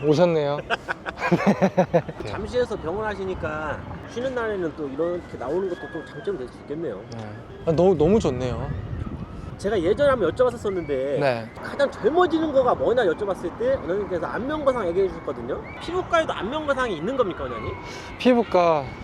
오셨네요. 잠시에서 병원 하시니까 쉬는 날에는 또 이렇게 나오는 것도 또 장점이 될 수 있겠네요. 네. 아, 너무 좋네요. 제가 예전에 한번 여쭤봤었는데 네. 가장 젊어지는 거가 뭐냐 여쭤봤을 때 원장님께서 안면거상 얘기해 주셨거든요. 피부과에도 안면거상이 있는 겁니까, 원장님?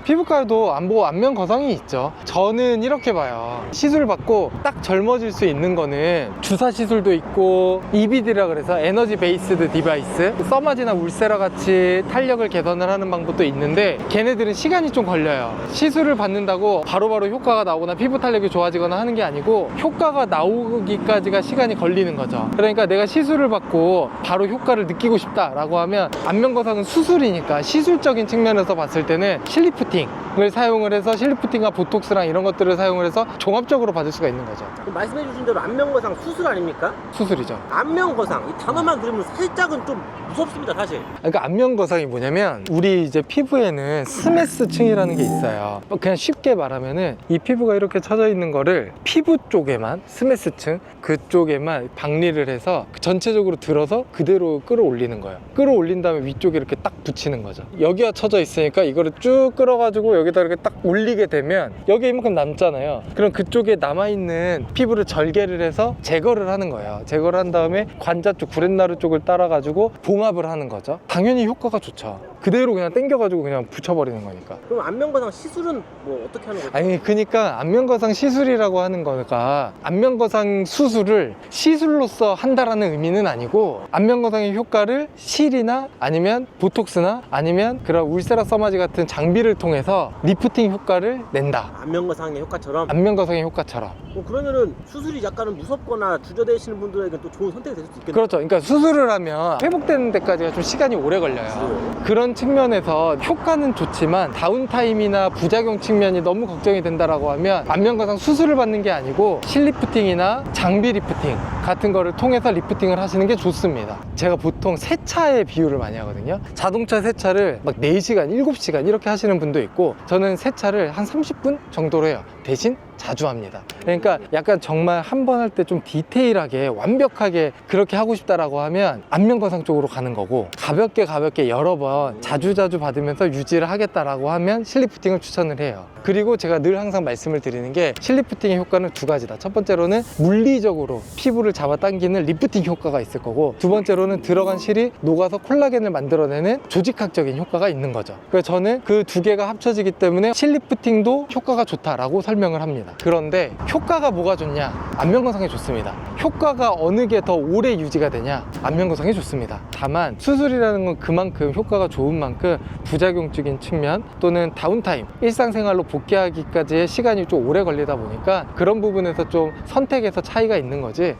피부과에도 안면 거상이 있죠. 저는 이렇게 봐요. 시술 받고 딱 젊어질 수 있는 거는 주사 시술도 있고 EBD라 그래서 에너지 베이스드 디바이스, 써마지나 울세라 같이 탄력을 개선을 하는 방법도 있는데 걔네들은 시간이 좀 걸려요. 시술을 받는다고 바로바로 효과가 나오거나 피부 탄력이 좋아지거나 하는 게 아니고 효과가 나오기까지가 시간이 걸리는 거죠. 그러니까 내가 시술을 받고 바로 효과를 느끼고 싶다라고 하면 안면거상은 수술이니까 시술적인 측면에서 봤을 때는 실리프팅을 사용을 해서 실리프팅과 보톡스랑 이런 것들을 사용을 해서 종합적으로 받을 수가 있는 거죠. 그럼 말씀해 주신 대로 안면거상 수술 아닙니까? 수술이죠. 안면거상 이 단어만 들으면 살짝은 좀 무섭습니다, 사실. 그러니까 안면거상이 뭐냐면 우리 이제 피부에는 스메스층이라는 게 있어요. 그냥 쉽게 말하면은 이 피부가 이렇게 쳐져 있는 거를 피부 쪽에만 스메스층 그쪽에만 박리를 해서 전체적으로 들어서 그대로 끌어올리는 거예요. 끌어올린 다음에 위쪽에 이렇게 딱 붙이는 거죠. 여기가 쳐져 있으니까 이거를 쭉 끌어가지고 여기다 이렇게 딱 올리게 되면 여기 이만큼 남잖아요. 그럼 그쪽에 남아있는 피부를 절개를 해서 제거를 하는 거예요. 제거를 한 다음에 관자 쪽 구렛나루 쪽을 따라가지고 봉합을 하는 거죠. 당연히 효과가 좋죠. 그대로 그냥 당겨가지고 그냥 붙여버리는 거니까. 그럼 안면거상 시술은 뭐 어떻게 하는 거죠? 아니 그러니까 안면거상 시술이라고 하는 거가 안면거상 수술을 시술로서 한다라는 의미는 아니고 안면거상의 효과를 실이나 아니면 보톡스나 아니면 그런 울세라 써마지 같은 장비를 통해서 리프팅 효과를 낸다. 안면거상의 효과처럼? 안면거상의 효과처럼. 그러면은 수술이 약간은 무섭거나 주저되시는 분들에게 또 좋은 선택이 될 수도 있겠네요. 그렇죠. 그러니까 수술을 하면 회복되는 데까지가 좀 시간이 오래 걸려요. 그런 측면에서 효과는 좋지만 다운타임이나 부작용 측면이 너무 걱정이 된다라고 하면 안면거상 수술을 받는 게 아니고 실리프팅이나 장비 리프팅 같은 거를 통해서 리프팅을 하시는 게 좋습니다. 제가 보통 세차에 비유를 많이 하거든요. 자동차 세차를 막 4시간, 7시간 이렇게 하시는 분도 있고 저는 세차를 한 30분 정도로 해요. 대신 자주 합니다. 그러니까 약간 정말 한 번 할 때 좀 디테일하게 완벽하게 그렇게 하고 싶다라고 하면 안면거상 쪽으로 가는 거고 가볍게 여러 번 자주 받으면서 유지를 하겠다라고 하면 실리프팅을 추천을 해요. 그리고 제가 늘 항상 말씀을 드리는 게 실리프팅의 효과는 두 가지다. 첫 번째로는 물리적으로 피부를 잡아당기는 리프팅 효과가 있을 거고 두 번째로는 들어간 실이 녹아서 콜라겐을 만들어내는 조직학적인 효과가 있는 거죠. 그래서 저는 그 두 개가 합쳐지기 때문에 실리프팅도 효과가 좋다라고 설명을 합니다. 그런데 효과가 뭐가 좋냐? 안면거상이 좋습니다. 효과가 어느 게 더 오래 유지가 되냐? 안면거상이 좋습니다. 다만 수술이라는 건 그만큼 효과가 좋은 만큼 부작용적인 측면 또는 다운타임, 일상생활로 복귀하기까지의 시간이 좀 오래 걸리다 보니까 그런 부분에서 좀 선택에서 차이가 있는 거지.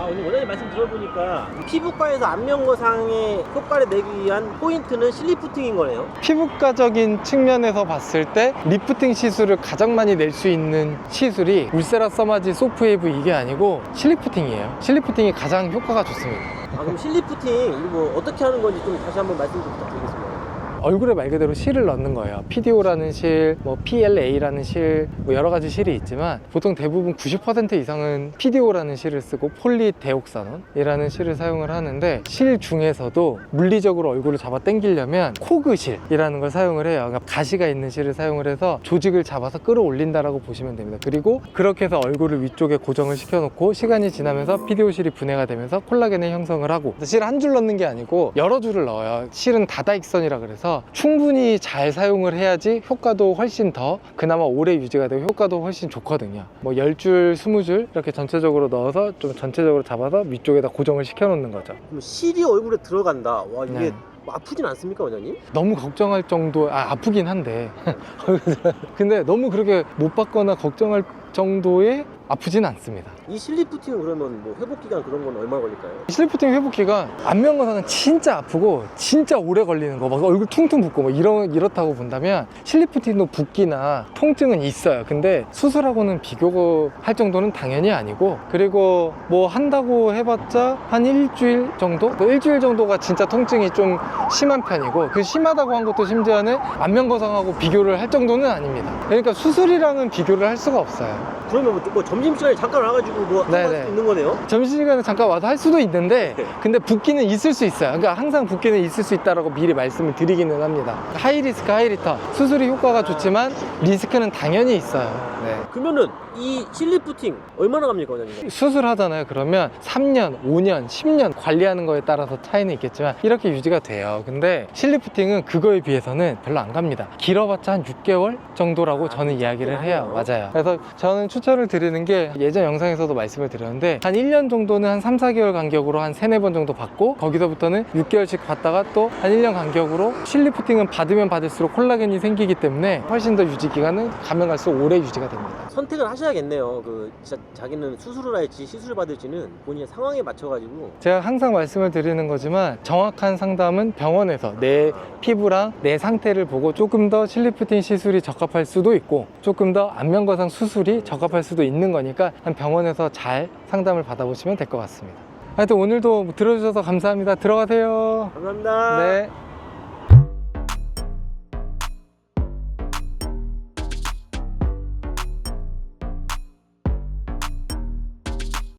오늘 원장님 말씀 들어보니까 피부과에서 안면거상의 효과를 내기 위한 포인트는 실리프팅인 거네요. 피부과적인 측면에서 봤을 때 리프팅 시술을 가장 많이 낼 수 있는 시술이 울세라 써마지 소프웨이브 이게 아니고 실리프팅이에요. 실리프팅이 가장 효과가 좋습니다. 그럼 실리프팅 이거 어떻게 하는 건지 좀 다시 한번 말씀 좀 부탁드리겠습니다. 얼굴에 말 그대로 실을 넣는 거예요. PDO라는 실, 뭐 PLA라는 실, 뭐 여러 가지 실이 있지만 보통 대부분 90% 이상은 PDO라는 실을 쓰고 폴리데옥사논이라는 실을 사용을 하는데 실 중에서도 물리적으로 얼굴을 잡아 당기려면 코그실이라는 걸 사용을 해요. 그러니까 가시가 있는 실을 사용을 해서 조직을 잡아서 끌어올린다라고 보시면 됩니다. 그리고 그렇게 해서 얼굴을 위쪽에 고정을 시켜놓고 시간이 지나면서 PDO 실이 분해가 되면서 콜라겐을 형성을 하고 실 한 줄 넣는 게 아니고 여러 줄을 넣어요. 실은 다다익선이라 그래서 충분히 잘 사용을 해야지 효과도 훨씬 더 그나마 오래 유지가 되고 효과도 훨씬 좋거든요. 뭐 10줄, 20줄 이렇게 전체적으로 넣어서 좀 전체적으로 잡아서 위쪽에다 고정을 시켜 놓는 거죠. 그럼 실이 얼굴에 들어간다. 와 이게 네. 아프진 않습니까, 원장님? 너무 걱정할 정도, 아프긴 한데 근데 너무 그렇게 못 받거나 걱정할 정도의 아프진 않습니다. 이 실리프팅은 그러면 뭐 회복 기간 그런 건 얼마나 걸릴까요? 실리프팅 회복 기간 안면거상은 진짜 아프고 진짜 오래 걸리는 거 막 얼굴 퉁퉁 붓고 막 이렇다고 본다면 실리프팅도 붓기나 통증은 있어요. 근데 수술하고는 비교할 정도는 당연히 아니고 그리고 뭐 한다고 해봤자 한 일주일 정도? 그 일주일 정도가 진짜 통증이 좀 심한 편이고 그 심하다고 한 것도 심지어는 안면거상하고 비교를 할 정도는 아닙니다. 그러니까 수술이랑은 비교를 할 수가 없어요. 그러면 뭐 점심시간에 잠깐 와가지고 뭐 네네. 할 수 있는 거네요? 점심시간에 잠깐 와서 할 수도 있는데 근데 붓기는 있을 수 있어요. 그러니까 항상 붓기는 있을 수 있다고 미리 말씀을 드리기는 합니다. 하이리스크 하이리턴, 수술이 효과가 좋지만 리스크는 당연히 있어요. 네. 그러면은 이 실리프팅 얼마나 갑니까, 원장님? 수술하잖아요. 그러면 3년, 5년, 10년 관리하는 거에 따라서 차이는 있겠지만 이렇게 유지가 돼요. 근데 실리프팅은 그거에 비해서는 별로 안 갑니다. 길어봤자 한 6개월 정도라고 저는 이야기를 해요. 맞아요. 그래서 저는 추천을 드리는 게 예전 영상에서도 말씀을 드렸는데 한 1년 정도는 한 3, 4개월 간격으로 한 3, 4번 정도 받고 거기서부터는 6개월씩 받다가 또 한 1년 간격으로 실리프팅은 받으면 받을수록 콜라겐이 생기기 때문에 훨씬 더 유지 기간은 가면 갈수록 오래 유지가 됩니다. 선택을 하셔야겠네요. 진짜 자기는 수술을 할지 시술을 받을지는 본인의 상황에 맞춰가지고. 제가 항상 말씀을 드리는 거지만 정확한 상담은 병원에서 내 피부랑 내 상태를 보고 조금 더 실리프팅 시술이 적합할 수도 있고 조금 더 안면거상 수술이 적합할 수도 있는 거니까 한 병원에서 잘 상담을 받아보시면 될 것 같습니다. 하여튼 오늘도 들어주셔서 감사합니다. 들어가세요. 감사합니다. 네.